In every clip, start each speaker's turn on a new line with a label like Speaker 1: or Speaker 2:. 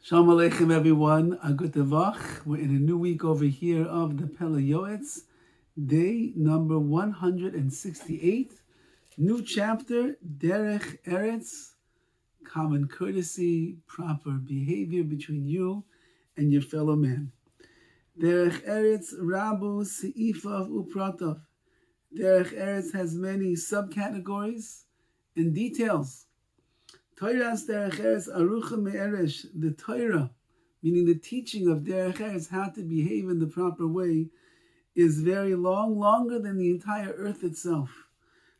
Speaker 1: Shalom Aleichem, everyone. A good Tevach. We're in a new week over here of the Pele Yoetz, day number 168. New chapter, Derech Eretz, common courtesy, proper behavior between you and your fellow man. Derech Eretz, Rabu, Se'ifav, Upratov. Derech Eretz has many subcategories and details. Torah's Derech Eretz Arucha Me'eresh, the Torah, meaning the teaching of Derech Eretz, how to behave in the proper way, is very long, longer than the entire earth itself.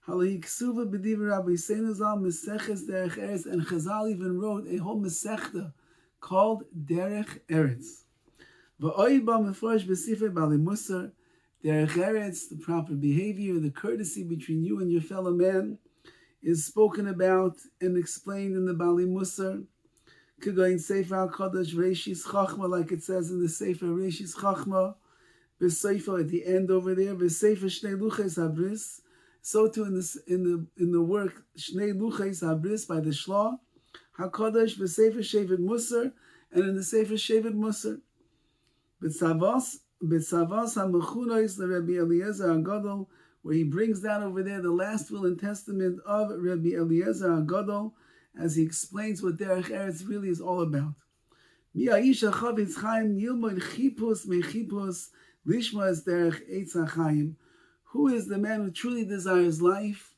Speaker 1: Halahi Ksuva B'div Rabbi Seinazal Meseches Derech Eretz, and Chazal even wrote a whole Mesechta called Derech Eretz. V'oi ba Meforsh B'sifei Bali Musar, Derech Eretz, the proper behavior, the courtesy between you and your fellow man, is spoken about and explained in the Bali Musar. Kegoin Sefer HaKadosh Reishis Chachma, like it says in the Sefer Reishis Chachma, B'Sefer at the end over there, B'Sefer Shnei Luches Habris. So too in the work Shnei Luches Habris by the Shlah HaKadosh, B'Sefer Shevet Musar, and in the Sefer Shevet Musar. B'Tzavos HaMechunos LeRabbi Eliezer HaGadol, where he brings down over there the last will and testament of Rabbi Eliezer HaGadol, as he explains what Derech Eretz really is all about. Mi ha'isha chavetz chaim yilmod chipus mechipus lishma es derech eitz ha'chaim. Who is the man who truly desires life,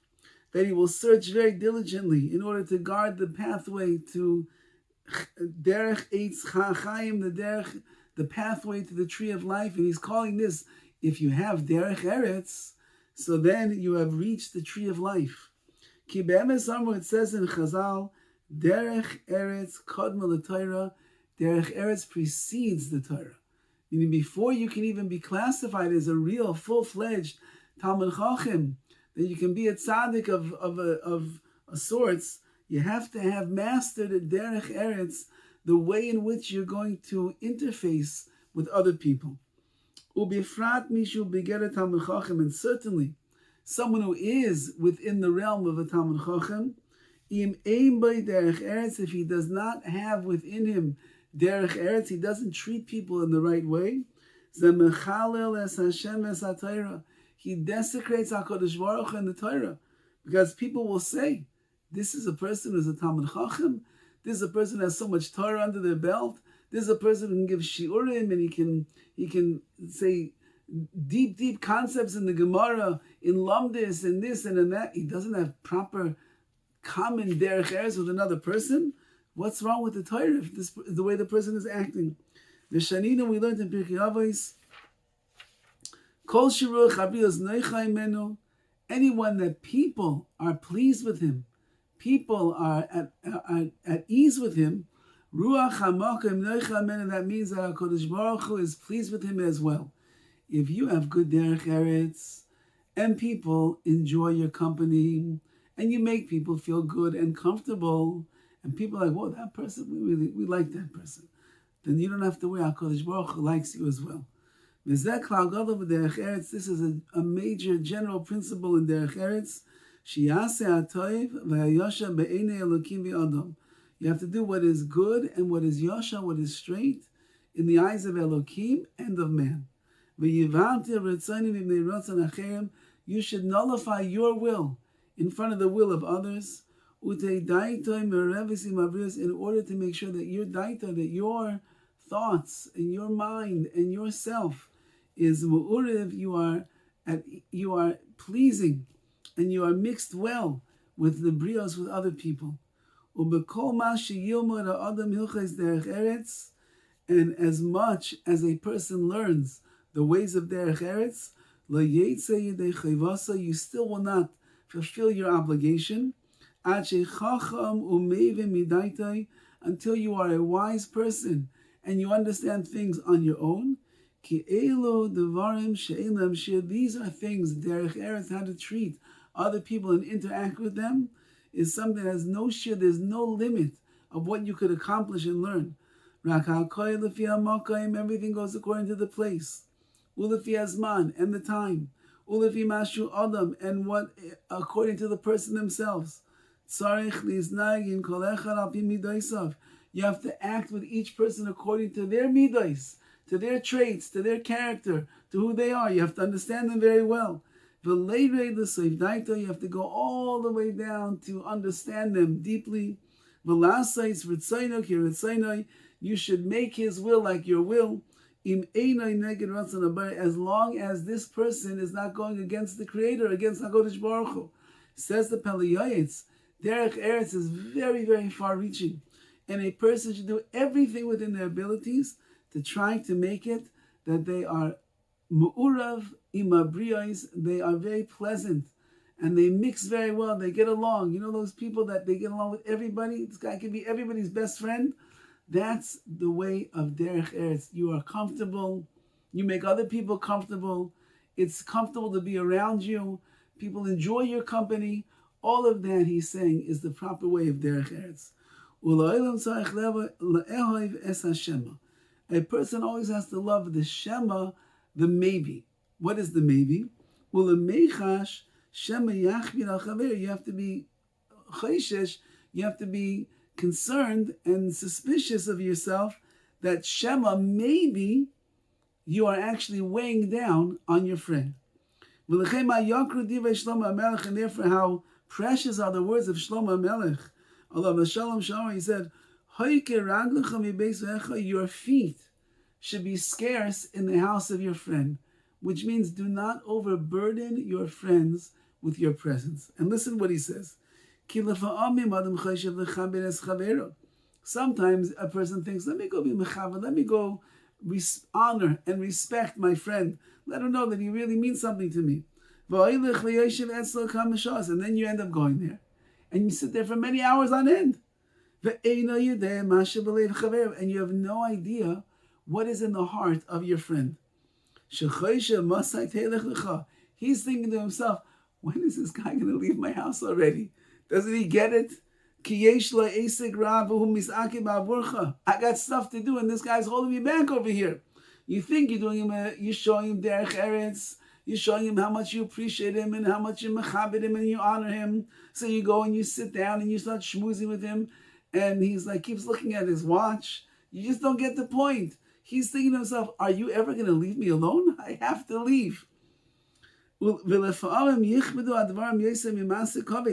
Speaker 1: that he will search very diligently in order to guard the pathway to derech eitz ha'chaim, the pathway to the tree of life. And he's calling this, if you have Derech Eretz, so then you have reached the tree of life. Ki be'emes amru, it says in Chazal, Derech Eretz kodma l'Torah, Derech Eretz precedes the Torah. Meaning before you can even be classified as a real, full-fledged Talmid Chacham, that you can be a tzaddik of sorts, you have to have mastered at Derech Eretz the way in which you're going to interface with other people. Ubifrat mishu begeret Talmid Chacham, and certainly someone who is within the realm of a Talmid Chacham, im ein by Derech Eretz, if he does not have within him Derech Eretz, he doesn't treat people in the right way, zemechalel es Hashem es HaTorah, he desecrates HaKadosh Baruch Hu and the Torah, because people will say, this is a person who's a Talmid Chacham, this is a person who has so much Torah under their belt, this is a person who can give shiurim, and he can say deep concepts in the Gemara, in Lamdis, and this and in that. He doesn't have proper common Derech Eretz with another person. What's wrong with the Torah if this is the way the person is acting? The Shanina, we learned in Pirkei Avos, Kol shiruach habrios noichai menu, anyone that people are pleased with him, people are at ease with him, Ruach HaMakom Noicha Menu, that means that HaKadosh Baruch Hu is pleased with him as well. If you have good Derech Eretz, and people enjoy your company, and you make people feel good and comfortable, and people are like, whoa, that person, we like that person, then you don't have to worry, HaKadosh Baruch Hu likes you as well. This is a major general principle in Derech Eretz. Sheyaseh ha'toiv v'hayosha be'enei Elokim v'adam. You have to do what is good and what is yosha, what is straight, in the eyes of Elokim and of man. You should nullify your will in front of the will of others, in order to make sure that your daita, that your thoughts and your mind and yourself is mu'uriv, you are pleasing and you are mixed well with the brios, with other people. And as much as a person learns the ways of Derech Eretz, you still will not fulfill your obligation until you are a wise person and you understand things on your own. These are things, Derech Eretz, how to treat other people and interact with them, is something that has no share, there's no limit of what you could accomplish and learn. Everything goes according to the place. Ulefi Azman, and the time. Ulefi Mashu Adam, and what according to the person themselves. You have to act with each person according to their midos, to their traits, to their character, to who they are. You have to understand them very well. You have to go all the way down to understand them deeply. You should make his will like your will. As long as this person is not going against the Creator, against HaKadosh Baruch Hu. Says the Pele Yoetz, Derech Eretz is very, very far-reaching. And a person should do everything within their abilities to try to make it that they are mu'urav imabriyos, they are very pleasant, and they mix very well, they get along. You know those people that they get along with everybody? This guy can be everybody's best friend. That's the way of Derech Eretz. You are comfortable, you make other people comfortable, it's comfortable to be around you, people enjoy your company. All of that, he's saying, is the proper way of Derech Eretz. A person always has to love the Shema, the maybe. What is the maybe? You have to be chayshesh, you have to be concerned and suspicious of yourself that Shema, maybe you are actually weighing down on your friend. And therefore how precious are the words of Shlomo Melech. Allah Shalom Shalom, he said, your feet should be scarce in the house of your friend, which means do not overburden your friends with your presence. And listen what he says. Sometimes a person thinks, let me go be mechaber, let me go honor and respect my friend. Let him know that he really means something to me. And then you end up going there. And you sit there for many hours on end. And you have no idea what is in the heart of your friend. He's thinking to himself, when is this guy going to leave my house already? Doesn't he get it? I got stuff to do and this guy's holding me back over here. You think you're showing him derech eretz, you're showing him how much you appreciate him and how much you mechabed him and you honor him. So you go and you sit down and you start schmoozing with him, and he's like, keeps looking at his watch. You just don't get the point. He's thinking to himself, are you ever going to leave me alone? I have to leave.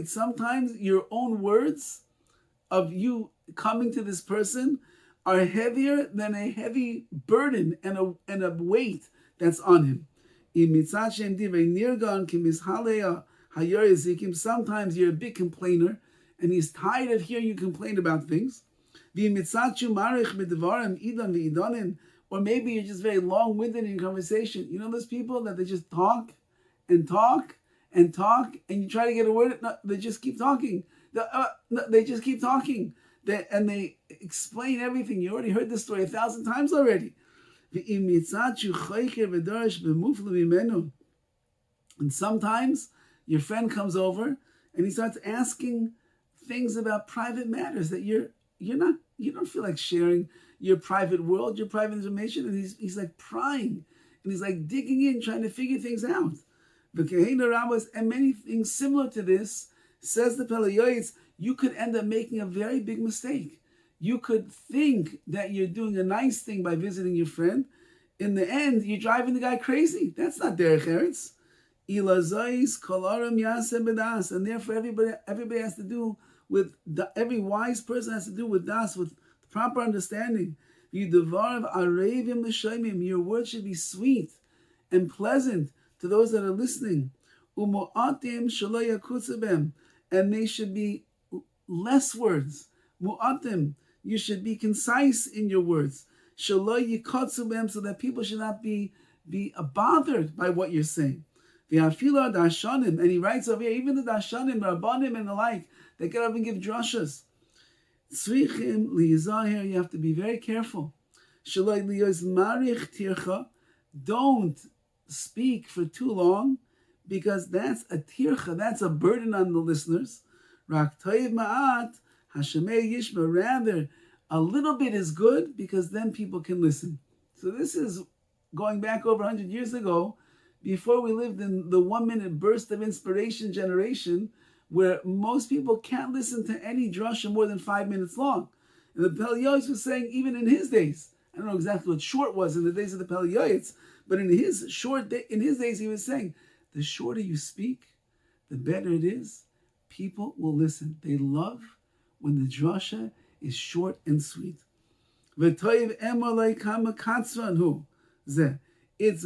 Speaker 1: Sometimes your own words of you coming to this person are heavier than a heavy burden and a weight that's on him. Sometimes you're a big complainer and he's tired of hearing you complain about things. Or maybe you're just very long-winded in conversation. You know those people that they just talk and talk and talk, and you try to get a word, no, they just keep talking. They just keep talking. And they explain everything. You already heard this story 1,000 times already. And sometimes your friend comes over and he starts asking things about private matters that you don't feel like sharing your private world, your private information, and he's like prying and he's like digging in, trying to figure things out. And many things similar to this, says the Pele Yoetz, you could end up making a very big mistake. You could think that you're doing a nice thing by visiting your friend. In the end, you're driving the guy crazy. That's not derech eretz. And therefore, everybody has to do with every wise person has to do with das, with proper understanding. Your words should be sweet and pleasant to those that are listening. And they should be less words. Mu'atim, you should be concise in your words. So that people should not be bothered by what you're saying. And he writes over here, even the Darshanim, Rabbanim, and the like, they get up and give drashas. You have to be very careful. Don't speak for too long, because that's a tircha, that's a burden on the listeners. Rather, a little bit is good, because then people can listen. So this is going back over 100 years ago, before we lived in the 1-minute burst of inspiration generation, where most people can't listen to any drasha more than 5 minutes long. And the Pele Yoetz was saying, even in his days, I don't know exactly what short was in the days of the Pele Yoetz, but in his days, he was saying, the shorter you speak, the better it is. People will listen. They love when the drasha is short and sweet. It's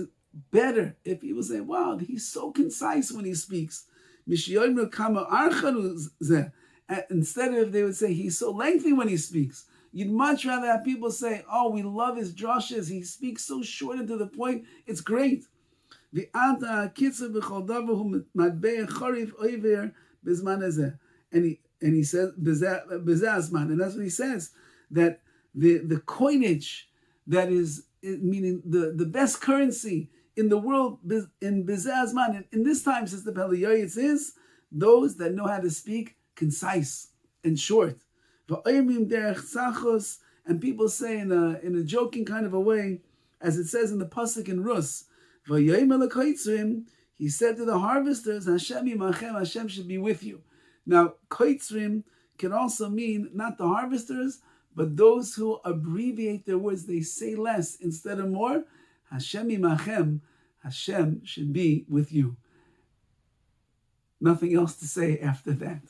Speaker 1: better if people say, wow, he's so concise when he speaks. Instead of if they would say, he's so lengthy when he speaks. You'd much rather have people say, oh, we love his drashas. He speaks so short and to the point. It's great. And he says, and that's what he says, that the coinage that is, meaning the best currency in the world in Bezazman, in this time, says the Pele Yoetz, is those that know how to speak concise and short. And people say in a joking kind of a way, as it says in the pasuk in Rus, he said to the harvesters, Hashem yimachem, Hashem should be with you. Now, koitzrim can also mean not the harvesters, but those who abbreviate their words. They say less instead of more. Hashem yimachem, Hashem should be with you. Nothing else to say after that.